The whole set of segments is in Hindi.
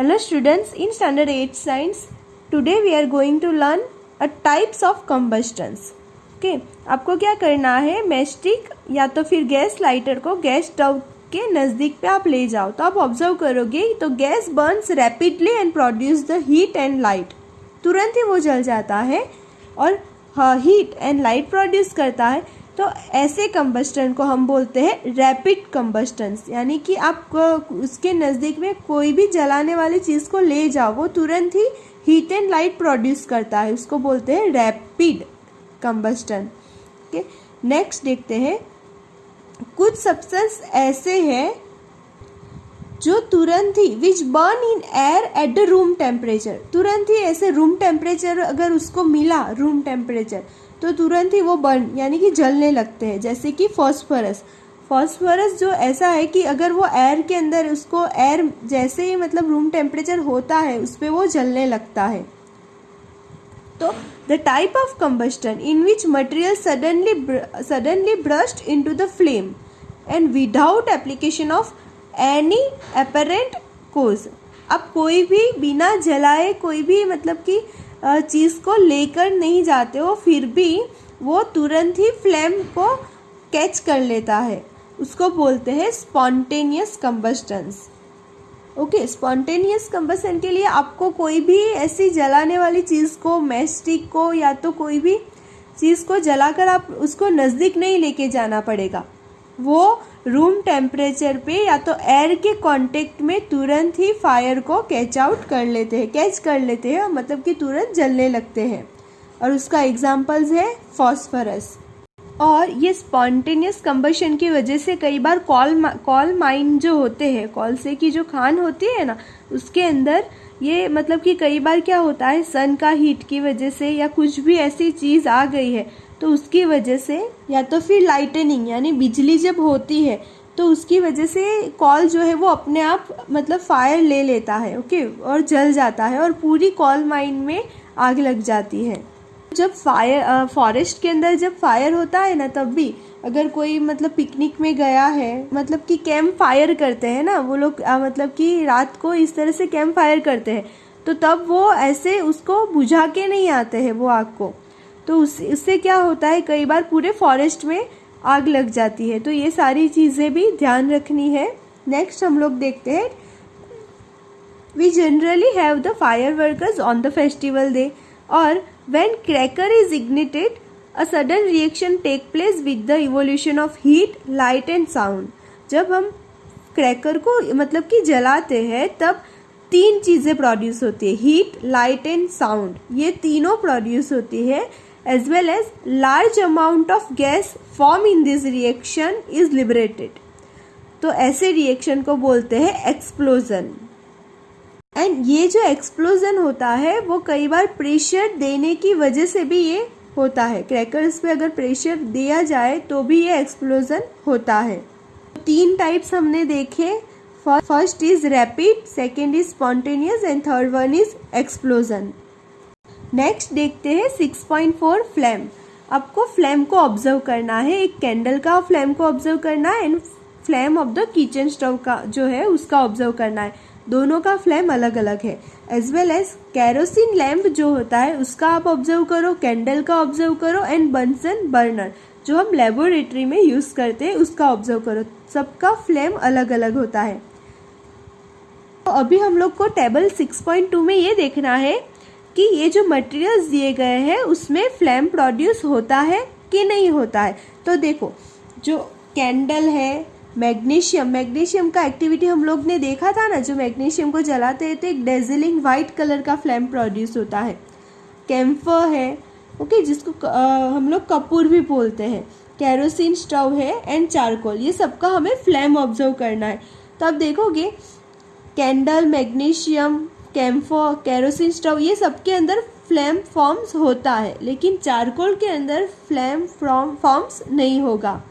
Hello students, in standard 8 science, today we are going to learn a types of combustions. Okay, आपको क्या करना है, मैचस्टिक या तो फिर गैस लाइटर को गैस स्टोव के नज़दीक पे आप ले जाओ तो आप ऑब्जर्व करोगे तो gas Burns rapidly and produce the heat and light. तुरंत ही वो जल जाता है और हीट एंड लाइट प्रोड्यूस करता है. तो ऐसे कंबस्टन को हम बोलते हैं रैपिड कंबस्टन्स, यानी कि आप उसके नज़दीक में कोई भी जलाने वाली चीज़ को ले जाओ वो तुरंत ही हीट एंड लाइट प्रोड्यूस करता है, उसको बोलते हैं रैपिड कंबस्टन. ओके, नेक्स्ट देखते हैं. कुछ सब्सटेंस ऐसे हैं जो तुरंत ही which burn in air at the room temperature, तुरंत ही ऐसे रूम टेम्परेचर अगर उसको मिला रूम टेम्परेचर तो तुरंत ही वो बर्न यानी कि जलने लगते हैं. जैसे कि फॉस्फोरस. फॉस्फोरस जो ऐसा है कि अगर वो एयर के अंदर उसको एयर जैसे ही मतलब रूम टेम्परेचर होता है उस पर वो जलने लगता है. तो the type of combustion in which material suddenly burst into the flame and without application of any apparent cause. अब कोई भी बिना जलाए कोई भी मतलब कि चीज़ को लेकर नहीं जाते हो, फिर भी वो तुरंत ही फ्लेम को कैच कर लेता है, उसको बोलते हैं स्पॉन्टेनियस कंबस्टन्स. ओके, स्पॉन्टेनियस कंबस्टन के लिए आपको कोई भी ऐसी जलाने वाली चीज़ को, मैचस्टिक को या तो कोई भी चीज़ को जलाकर आप उसको नज़दीक नहीं लेके जाना पड़ेगा. वो रूम टेम्परेचर पे या तो एयर के कांटेक्ट में तुरंत ही फायर को कैच कर लेते हैं मतलब कि तुरंत जलने लगते हैं. और उसका एग्जांपल्स है फॉस्फोरस. और ये स्पॉन्टेनियस कंबशन की वजह से कई बार कॉल माइन जो होते हैं, कोल से की जो खान होती है ना, उसके अंदर ये मतलब कि कई बार क्या होता है, सन का हीट की वजह से या कुछ भी ऐसी चीज़ आ गई है तो उसकी वजह से या तो फिर लाइटनिंग यानी बिजली जब होती है तो उसकी वजह से कॉल जो है वो अपने आप मतलब फायर ले लेता है. ओके, और जल जाता है और पूरी कॉल माइन में आग लग जाती है. जब फायर फॉरेस्ट के अंदर जब फायर होता है ना, तब भी अगर कोई मतलब पिकनिक में गया है, मतलब कि कैंप फायर करते हैं ना वो लोग, मतलब कि रात को इस तरह से कैंप फायर करते हैं, तो तब वो ऐसे उसको बुझा के नहीं आते हैं वो आग को. तो उससे क्या होता है, कई बार पूरे फॉरेस्ट में आग लग जाती है. तो ये सारी चीज़ें भी ध्यान रखनी है. नेक्स्ट हम लोग देखते हैं, we generally have the fire workers on the festival day और when cracker is ignited a sudden reaction take place with the evolution of heat, light and sound. जब हम क्रैकर को मतलब कि जलाते हैं तब 3 चीज़ें प्रोड्यूस होती है, हीट, लाइट एंड साउंड. ये तीनों प्रोड्यूस होती है. as well as large amount of gas form in this reaction is liberated. तो ऐसे रिएक्शन को बोलते हैं एक्सप्लोजन. एंड ये जो एक्सप्लोजन होता है वो कई बार प्रेशर देने की वजह से भी ये होता है. क्रैकर्स पे अगर प्रेशर दिया जाए तो भी ये एक्सप्लोजन होता है. 3 टाइप्स हमने देखे. First is rapid, second is spontaneous and third one is explosion. Next देखते हैं 6.4 फ्लेम. आपको फ्लेम को ऑब्जर्व करना है. एक कैंडल का फ्लेम को ऑब्जर्व करना है and flame of the kitchen stove का जो है उसका ऑब्जर्व करना है. दोनों का फ्लेम अलग अलग है. As well as kerosene lamp जो होता है उसका आप ऑब्जर्व करो, कैंडल का ऑब्जर्व करो एंड बंसन बर्नर जो हम लेबोरेटरी में यूज़ करते हैं उसका ऑब्जर्व करो. सबका फ्लेम अलग अलग होता है. तो अभी हम लोग को टेबल 6.2 में ये देखना है कि ये जो मटेरियल्स दिए गए हैं उसमें फ्लेम प्रोड्यूस होता है कि नहीं होता है. तो देखो, जो कैंडल है, मैग्नीशियम का एक्टिविटी हम लोग ने देखा था ना, जो मैग्नीशियम को जलाते हैं तो एक डेजिलिंग वाइट कलर का फ्लेम प्रोड्यूस होता है. कैम्फर है, ओके, जिसको हम लोग कपूर भी बोलते हैं. कैरोसिन स्टोव है एंड चारकोल. ये सबका हमें फ्लेम ऑब्जर्व करना है. तो आप देखोगे candle, magnesium, camphor, kerosene stove ये सबके अंदर फ्लेम फॉर्म्स होता है, लेकिन चारकोल के अंदर फ्लेम फॉर्म्स नहीं होगा.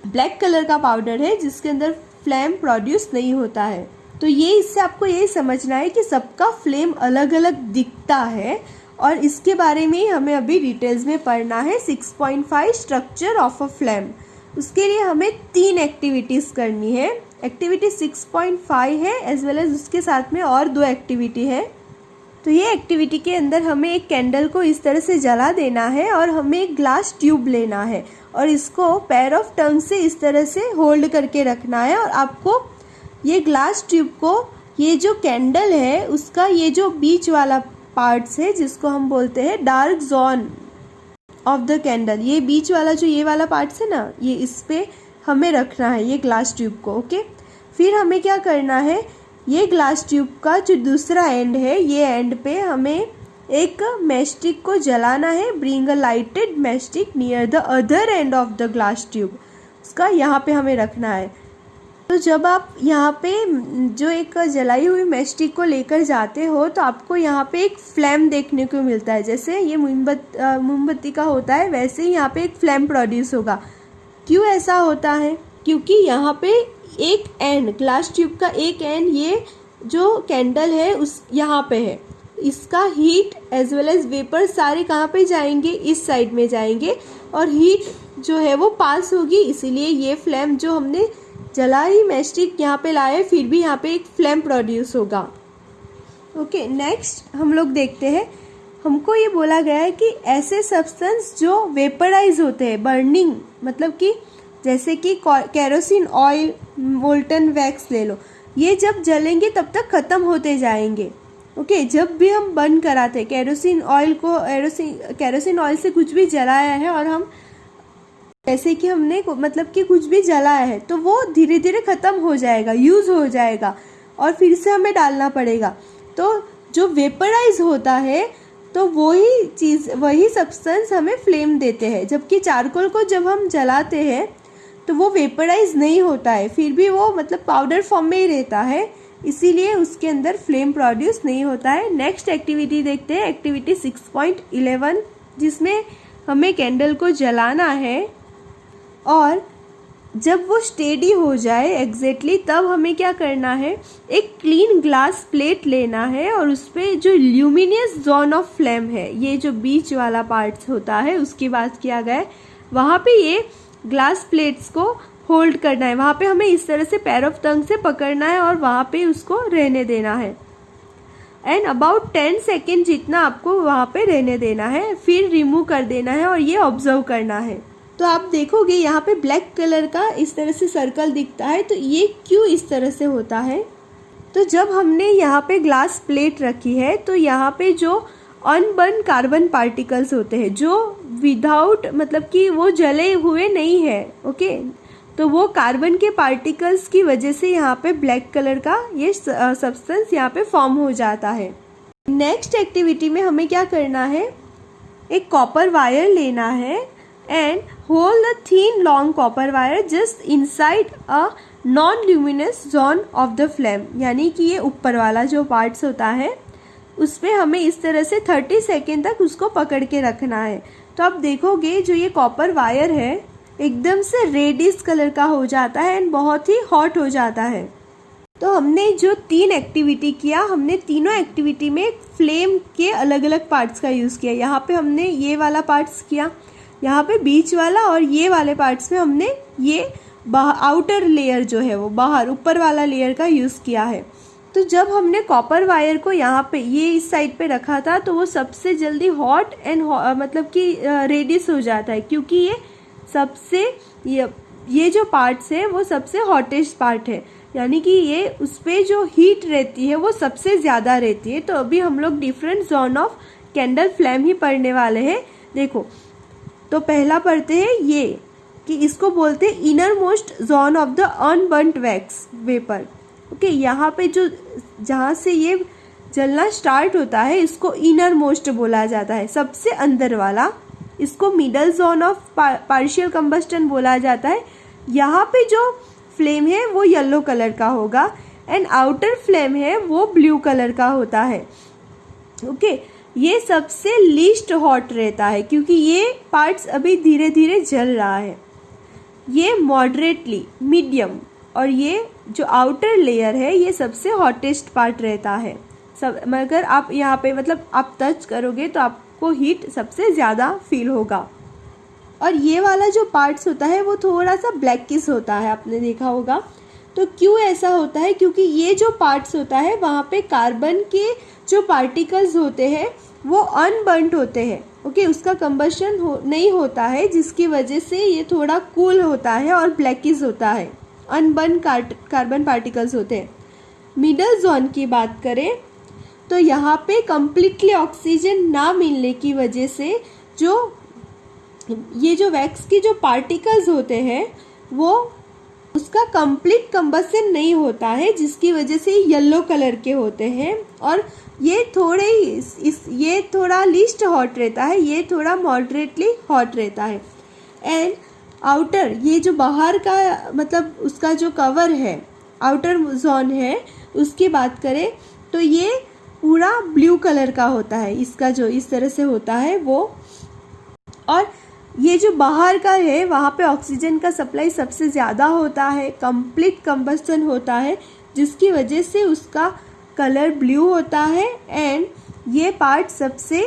ब्लैक कलर का पाउडर है जिसके अंदर फ्लेम प्रोड्यूस नहीं होता है. तो ये इससे आपको यही समझना है कि सबका फ्लेम अलग अलग दिखता है और इसके बारे में हमें अभी डिटेल्स में पढ़ना है. 6.5 स्ट्रक्चर ऑफ अ फ्लेम. उसके लिए हमें 3 एक्टिविटीज़ करनी है. एक्टिविटी 6.5 है, एज वेल एज उसके साथ में और 2 एक्टिविटी है। तो ये एक्टिविटी के अंदर हमें एक कैंडल को इस तरह से जला देना है और हमें एक ग्लास ट्यूब लेना है और इसको पेयर ऑफ टंग से इस तरह से होल्ड करके रखना है। और आपको ये ग्लास ट्यूब को, ये जो कैंडल है उसका ये जो बीच वाला पार्ट्स है जिसको हम बोलते हैं dark zone of the candle, ये बीच वाला जो ये वाला पार्ट्स है ना, ये इस पे हमें रखना है ये ग्लास ट्यूब को। ओके, फिर हमें क्या करना है, ये ग्लास ट्यूब का जो दूसरा एंड है, ये एंड पे हमें एक मैचस्टिक को जलाना है। Bring a lighted matchstick near the other end of the glass tube, उसका यहाँ पे हमें रखना है। तो जब आप यहाँ पे जो एक जलाई हुई मैचस्टिक को लेकर जाते हो तो आपको यहाँ पे एक फ्लैम देखने को मिलता है। जैसे ये मोमबत्ती का होता है वैसे ही यहाँ पे एक फ्लैम प्रोड्यूस होगा। क्यों ऐसा होता है? क्योंकि यहाँ पे एक एंड, ग्लास ट्यूब का एक एंड, ये जो कैंडल है उस यहाँ पे है, इसका heat as well as vapour सारे कहाँ पे जाएंगे, इस साइड में जाएंगे और हीट जो है वो पास होगी, इसीलिए ये फ्लैम जो हमने जलाई मैचस्टिक यहाँ पे लाए फिर भी यहाँ पे एक फ्लैम प्रोड्यूस होगा। ओके, नेक्स्ट हम लोग देखते हैं, हमको ये बोला गया है कि ऐसे सब्सटेंस जो वेपराइज होते हैं, बर्निंग मतलब कि जैसे कि केरोसिन ऑयल, मोल्टन वैक्स ले लो, ये जब जलेंगे तब तक ख़त्म होते जाएंगे। ओके, जब भी हम बर्न कराते हैं केरोसिन ऑयल को, केरोसिन ऑयल से कुछ भी जलाया है और हम जैसे कि हमने मतलब कि कुछ भी जलाया है तो वो धीरे धीरे ख़त्म हो जाएगा, यूज़ हो जाएगा और फिर से हमें डालना पड़ेगा। तो जो वेपराइज होता है तो वही चीज़, वही सब्सटेंस हमें फ्लेम देते हैं। जबकि चारकोल को जब हम जलाते हैं तो वो वेपराइज नहीं होता है, फिर भी वो मतलब पाउडर फॉर्म में ही रहता है, इसीलिए उसके अंदर फ्लेम प्रोड्यूस नहीं होता है। नेक्स्ट एक्टिविटी देखते हैं, एक्टिविटी 6.11, जिसमें हमें कैंडल को जलाना है और जब वो स्टेडी हो जाए एग्जैक्टली तब हमें क्या करना है, एक क्लीन ग्लास प्लेट लेना है और उस पर जो ल्यूमिनियस जोन ऑफ फ्लेम है, ये जो बीच वाला पार्ट्स होता है उसकी बात किया गया है, वहाँ पे ये ग्लास प्लेट्स को होल्ड करना है। वहाँ पे हमें इस तरह से पैर ऑफ टंग से पकड़ना है और वहाँ पे उसको रहने देना है एंड अबाउट 10 सेकेंड जितना आपको वहाँ पे रहने देना है, फिर रिमूव कर देना है और ये ऑब्जर्व करना है। तो आप देखोगे यहाँ पे ब्लैक कलर का इस तरह से सर्कल दिखता है, तो ये क्यों इस तरह से होता है? तो जब हमने यहाँ पे ग्लास प्लेट रखी है तो यहाँ पे जो अनबर्न कार्बन पार्टिकल्स होते हैं जो विदाउट मतलब कि वो जले हुए नहीं है, ओके, तो वो कार्बन के पार्टिकल्स की वजह से यहाँ पे ब्लैक कलर का ये सब्सटेंस यहाँ पे फॉर्म हो जाता है। नेक्स्ट एक्टिविटी में हमें क्या करना है, एक कॉपर वायर लेना है and hold the thin long copper wire just inside a non luminous zone of the flame, यानी कि ये ऊपर वाला जो पार्ट्स होता है उस पर हमें इस तरह से 30 सेकेंड तक उसको पकड़ के रखना है। तो आप देखोगे जो ये कॉपर वायर है एकदम से रेडिश कलर का हो जाता है एंड बहुत ही हॉट हो जाता है। तो हमने जो 3 एक्टिविटी किया, हमने तीनों एक्टिविटी में फ्लेम के अलग अलग पार्ट्स का यूज़ किया। यहाँ पे हमने ये वाला पार्ट्स किया, यहाँ पे बीच वाला, और ये वाले पार्ट्स में हमने ये आउटर लेयर जो है वो बाहर ऊपर वाला लेयर का यूज़ किया है। तो जब हमने कॉपर वायर को यहाँ पे ये इस साइड पे रखा था तो वो सबसे जल्दी हॉट एंड मतलब कि रेडिश हो जाता है, क्योंकि ये सबसे ये जो पार्ट्स है वो सबसे हॉटेस्ट पार्ट है, यानी कि ये उस पर जो हीट रहती है वो सबसे ज़्यादा रहती है। तो अभी हम लोग different zone of candle flame ही पढ़ने वाले हैं। देखो, तो पहला पढ़ते हैं ये कि इसको बोलते हैं innermost zone of the unburnt wax vapour. Okay, यहाँ पे जो जहाँ से ये जलना स्टार्ट होता है इसको इनर मोस्ट बोला जाता है, सबसे अंदर वाला। इसको middle zone of partial combustion बोला जाता है। यहाँ पे जो फ्लेम है वो येलो कलर का होगा एंड आउटर फ्लेम है वो ब्लू कलर का होता है। ओके, ये सबसे लीस्ट हॉट रहता है क्योंकि ये पार्ट्स अभी धीरे धीरे जल रहा है। ये मॉडरेटली मीडियम, और ये जो आउटर लेयर है ये सबसे हॉटेस्ट पार्ट रहता है। सब मगर आप यहाँ पे मतलब आप टच करोगे तो आपको हीट सबसे ज़्यादा फील होगा। और ये वाला जो पार्ट्स होता है वो थोड़ा सा ब्लैकिश होता है, आपने देखा होगा। तो क्यों ऐसा होता है? क्योंकि ये जो पार्ट्स होता है वहाँ पे कार्बन के जो पार्टिकल्स होते हैं वो अनबर्न्ड होते हैं। ओके, उसका कंबशन नहीं होता है, जिसकी वजह से ये थोड़ा कूल होता है और ब्लैकिश होता है। अनबर्न कार्बन पार्टिकल्स होते हैं। मिडल जोन की बात करें तो यहाँ पे कम्प्लीटली ऑक्सीजन ना मिलने की वजह से ये जो वैक्स की जो पार्टिकल्स होते हैं वो उसका कंप्लीट कंबशन नहीं होता है, जिसकी वजह से येलो कलर के होते हैं। और ये थोड़ा लीस्ट हॉट रहता है, ये थोड़ा मॉडरेटली हॉट रहता है। एंड आउटर, ये जो बाहर का मतलब उसका जो कवर है, आउटर जोन है, उसकी बात करें तो ये पूरा ब्लू कलर का होता है। इसका जो इस तरह से होता है वो, और ये जो बाहर का है वहाँ पे ऑक्सीजन का सप्लाई सबसे ज़्यादा होता है, कंप्लीट कंबस्टन होता है, जिसकी वजह से उसका कलर ब्लू होता है। एंड ये पार्ट सबसे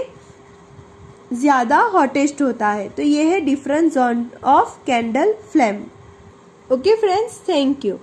ज़्यादा हॉटेस्ट होता है। तो ये है different zone of candle flame. Okay friends, thank you.